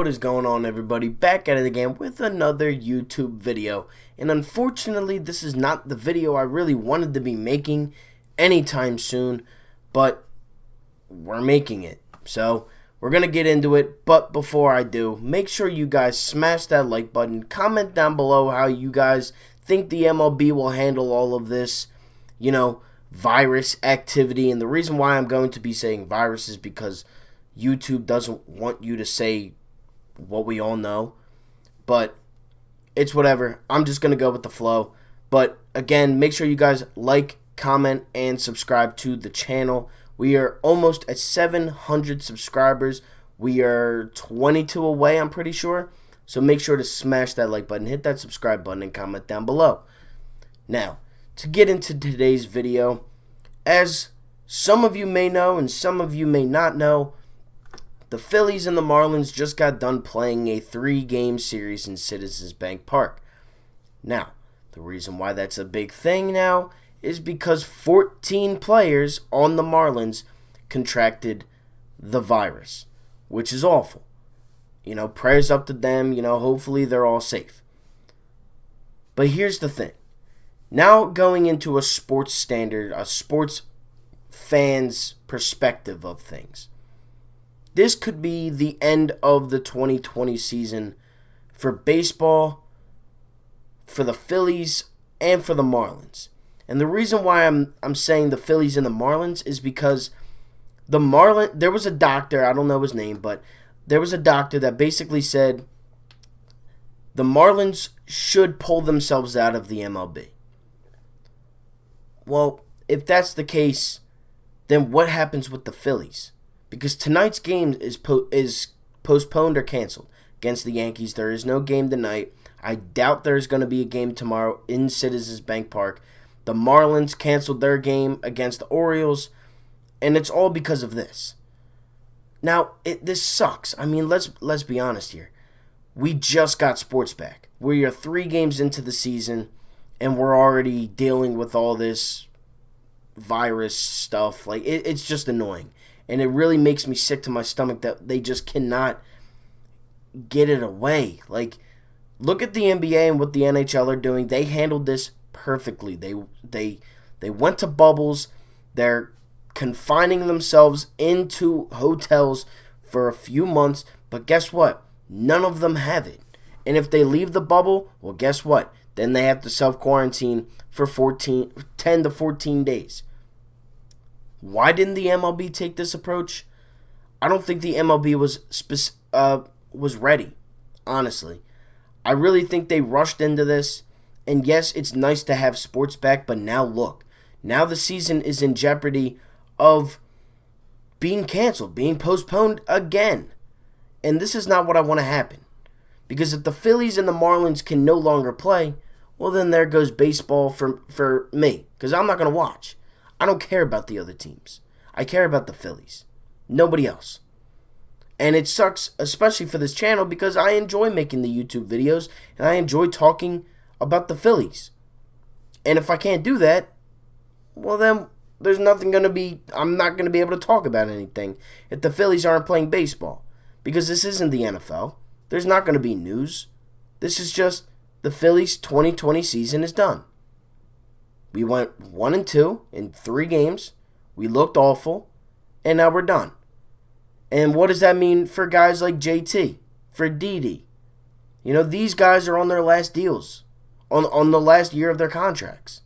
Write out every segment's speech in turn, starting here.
What is going on, everybody? Back at it again with another YouTube video. And unfortunately, this is not the video I really wanted to be making anytime soon, but we're making it. So, we're going to get into it, but before I do, make sure you guys smash that like button. Comment down below how you guys think the MLB will handle all of this, virus activity. And the reason why I'm going to be saying virus is because YouTube doesn't want you to say what we all know, but it's whatever. I'm just going to go with the flow. But again, make sure you guys like, comment, and subscribe to the channel. We are almost at 700 subscribers. We are 22 away, I'm pretty sure. So make sure to smash that like button, hit that subscribe button, and comment down below. Now, to get into today's video, as some of you may know and some of you may not know, the Phillies and the Marlins just got done playing a 3-game series in Citizens Bank Park. Now, the reason why that's a big thing now is because 14 players on the Marlins contracted the virus, which is awful. Prayers up to them. Hopefully they're all safe. But here's the thing. Now going into a sports standard, a sports fan's perspective of things. This could be the end of the 2020 season for baseball, for the Phillies, and for the Marlins. And the reason why I'm saying the Phillies and the Marlins is because there was a doctor, I don't know his name, but there was a doctor that basically said the Marlins should pull themselves out of the MLB. Well, if that's the case, then what happens with the Phillies? Because tonight's game is postponed or canceled against the Yankees. There is no game tonight. I doubt there's going to be a game tomorrow in Citizens Bank Park. The Marlins canceled their game against the Orioles, and it's all because of this. Now, this sucks. I mean, let's be honest here. We just got sports back. We are 3 games into the season, and we're already dealing with all this virus stuff. It's just annoying. And it really makes me sick to my stomach that they just cannot get it away. Look at the NBA and what the NHL are doing. They handled this perfectly. They went to bubbles. They're confining themselves into hotels for a few months. But guess what? None of them have it. And if they leave the bubble, well, guess what? Then they have to self-quarantine for 10 to 14 days. Why didn't the MLB take this approach? I don't think the MLB was ready, honestly. I really think they rushed into this. And yes, it's nice to have sports back, but now look. Now the season is in jeopardy of being canceled, being postponed again. And this is not what I want to happen. Because if the Phillies and the Marlins can no longer play, well, then there goes baseball for me. Because I'm not going to watch. I don't care about the other teams. I care about the Phillies. Nobody else. And it sucks, especially for this channel, because I enjoy making the YouTube videos, and I enjoy talking about the Phillies. And if I can't do that, well then, there's nothing going to be, I'm not going to be able to talk about anything if the Phillies aren't playing baseball. Because this isn't the NFL. There's not going to be news. This is just the Phillies 2020 season is done. We went 1-2 in 3 games. We looked awful. And now we're done. And what does that mean for guys like JT? For Didi? These guys are on their last deals. On the last year of their contracts.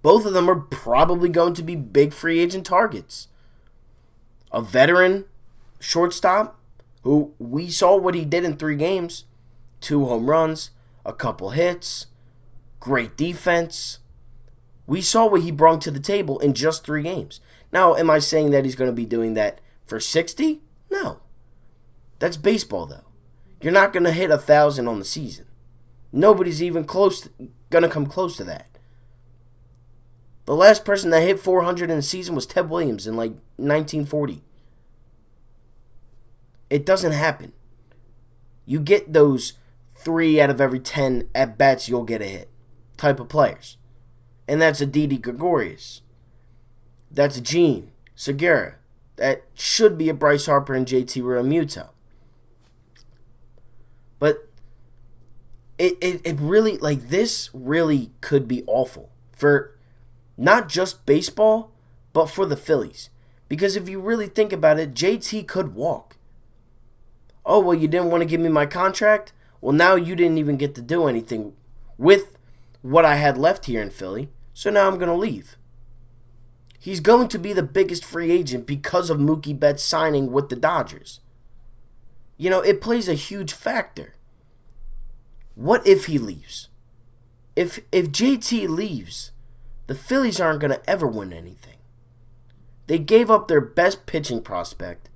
Both of them are probably going to be big free agent targets. A veteran shortstop who we saw what he did in 3 games. 2 home runs, a couple hits, great defense. We saw what he brought to the table in just 3 games. Now, am I saying that he's going to be doing that for 60? No. That's baseball, though. You're not going to hit 1,000 on the season. Nobody's even going to come close to that. The last person that hit 400 in a season was Ted Williams in 1940. It doesn't happen. You get those 3 out of every 10 at-bats, you'll get a hit type of players. And that's a Didi Gregorius. That's a Gene Segura. That should be a Bryce Harper and JT Realmuto. But it really, like, this really could be awful for not just baseball, but for the Phillies. Because if you really think about it, JT could walk. Oh, well, you didn't want to give me my contract? Well, now you didn't even get to do anything with what I had left here in Philly, so now I'm going to leave. He's going to be the biggest free agent because of Mookie Betts signing with the Dodgers. You know, it plays a huge factor. What if he leaves? If JT leaves, the Phillies aren't going to ever win anything. They gave up their best pitching prospect.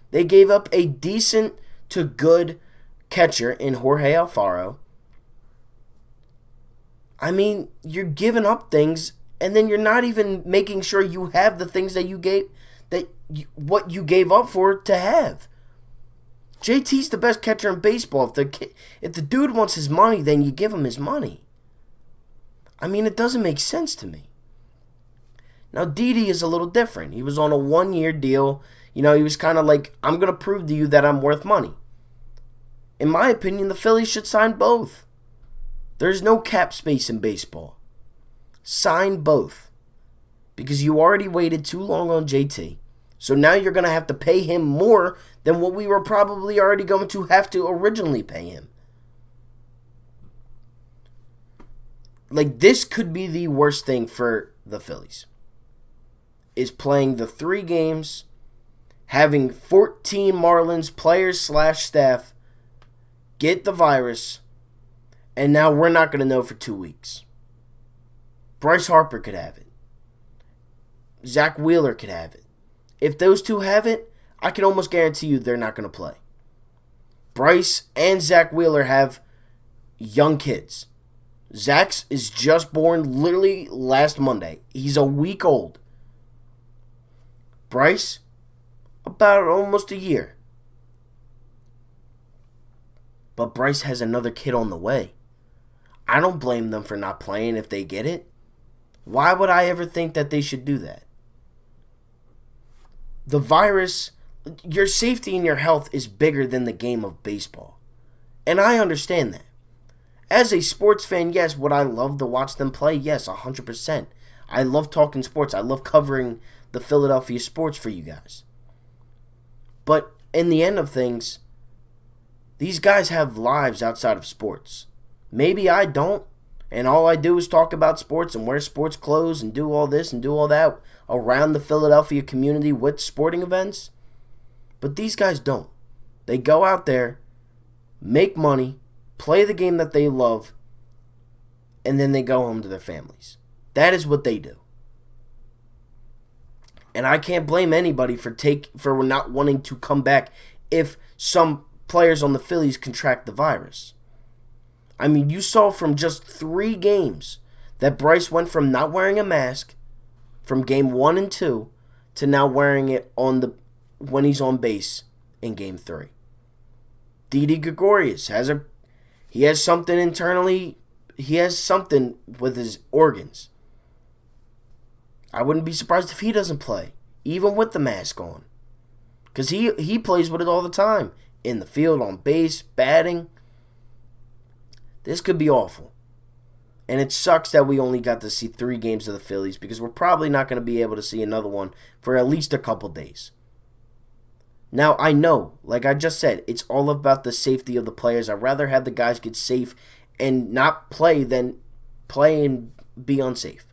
They gave up a decent to good catcher in Jorge Alfaro. I mean, you're giving up things, and then you're not even making sure you have the things that what you gave up for to have. JT's the best catcher in baseball. If the dude wants his money, then you give him his money. I mean, it doesn't make sense to me. Now, Didi is a little different. He was on a 1-year deal. You know, he was kind of like, I'm going to prove to you that I'm worth money. In my opinion, the Phillies should sign both. There's no cap space in baseball. Sign both. Because you already waited too long on JT. So now you're going to have to pay him more than what we were probably already going to have to originally pay him. Like, this could be the worst thing for the Phillies. Is playing the 3 games, having 14 Marlins players/staff get the virus, and now we're not going to know for 2 weeks. Bryce Harper could have it. Zach Wheeler could have it. If those two have it, I can almost guarantee you they're not going to play. Bryce and Zach Wheeler have young kids. Zach's is just born literally last Monday. He's a week old. Bryce, about almost a year. But Bryce has another kid on the way. I don't blame them for not playing if they get it. Why would I ever think that they should do that? The virus, your safety and your health is bigger than the game of baseball. And I understand that. As a sports fan, yes, would I love to watch them play? Yes, 100%. I love talking sports. I love covering the Philadelphia sports for you guys. But in the end of things, these guys have lives outside of sports. Maybe I don't, and all I do is talk about sports and wear sports clothes and do all this and do all that around the Philadelphia community with sporting events. But these guys don't. They go out there, make money, play the game that they love, and then they go home to their families. That is what they do. And I can't blame anybody for not wanting to come back if some players on the Phillies contract the virus. I mean, you saw from just 3 games that Bryce went from not wearing a mask from game 1 and 2 to now wearing it when he's on base in game 3. Didi Gregorius has something internally. He has something with his organs. I wouldn't be surprised if he doesn't play, even with the mask on. Because he plays with it all the time. In the field, on base, batting. This could be awful. And it sucks that we only got to see 3 games of the Phillies because we're probably not going to be able to see another one for at least a couple days. Now, I know, like I just said, it's all about the safety of the players. I'd rather have the guys get safe and not play than play and be unsafe.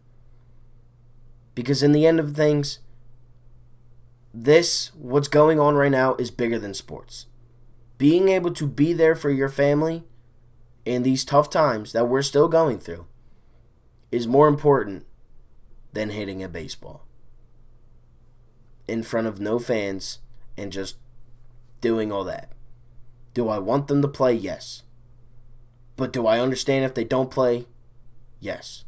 Because in the end of things, what's going on right now is bigger than sports. Being able to be there for your family in these tough times that we're still going through is more important than hitting a baseball in front of no fans and just doing all that. Do I want them to play? Yes. But do I understand if they don't play? Yes.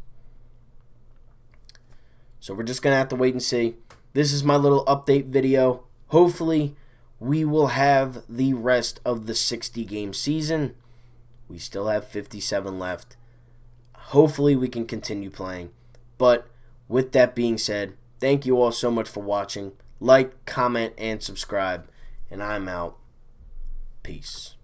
So we're just going to have to wait and see. This is my little update video. Hopefully, we will have the rest of the 60-game season. We still have 57 left. Hopefully, we can continue playing. But with that being said, thank you all so much for watching. Like, comment, and subscribe. And I'm out. Peace.